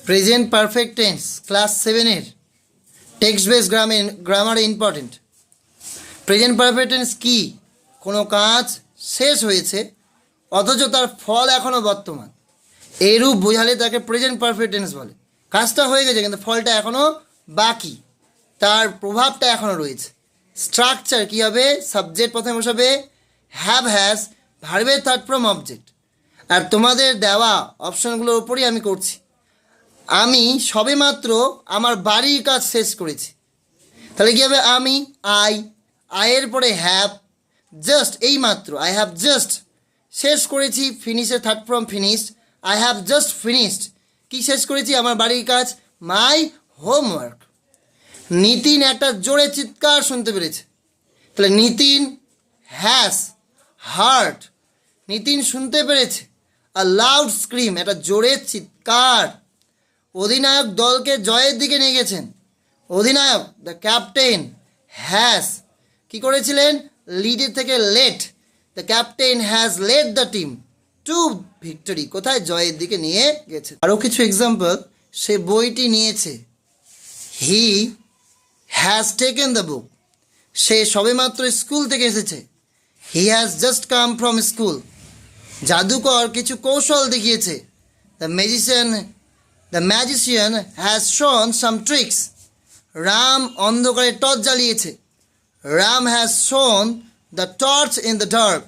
Present perfect tense class 7-এর text base grammar important. Present perfect tense কি? কোনো কাজ শেষ হয়েছে অথচ তার ফল এখনও বর্তমান, এইরূপ বোঝালে তাকে প্রেজেন্ট পারফেক্ট টেন্স বলে। কাজটা হয়ে গেছে কিন্তু ফলটা এখনও বাকি, তার প্রভাবটা এখনও রয়েছে। স্ট্রাকচার কী হবে? সাবজেক্ট প্রথমে বসাবে, হ্যাভ হ্যাজ, ভার্বের থার্ড ফর্ম অবজেক্ট। আর তোমাদের দেওয়া অপশানগুলোর উপরই আমি করছি। আমি সবেমাত্র আমার বাড়ির কাজ শেষ করেছি, তাহলে কী হবে? আমি আয়ের পরে হ্যাভ, জাস্ট এইমাত্র, আই হ্যাভ জাস্ট শেষ করেছি, ফিনিশের third form finished, I have just finished. কি শেষ করেছি? আমার বাড়ির কাজ, মাই হোমওয়ার্ক। নিতিন একটা জোরে চিৎকার শুনতে পেরেছে, তাহলে নিতিন হ্যাজ হার্ড, নিতিন শুনতে পেরেছে। আ লাউড স্ক্রিম, একটা জোরে চিৎকার। অধিনায়ক দলকে জয়ের দিকে নিয়ে গেছেন, অধিনায়ক দ্য ক্যাপ্টেন হ্যাজ কী করেছিলেন? লিডের থেকে let, the captain has led the team to victory, কোথায়? জয়ের দিকে নিয়ে গেছে। আরও কিছু এক্সাম্পল, সে বইটি নিয়েছে, he has taken the book, সে সবেমাত্র স্কুল থেকে এসেছে, he has just come from school. জাদুকর কিছু কৌশল দেখিয়েছে, দ্য ম্যাজিশিয়ান হ্যাজ শোন সাম ট্রিক্স। রাম অন্ধকারে টর্চ জ্বালিয়েছে, Ram has shone the torch in the dark.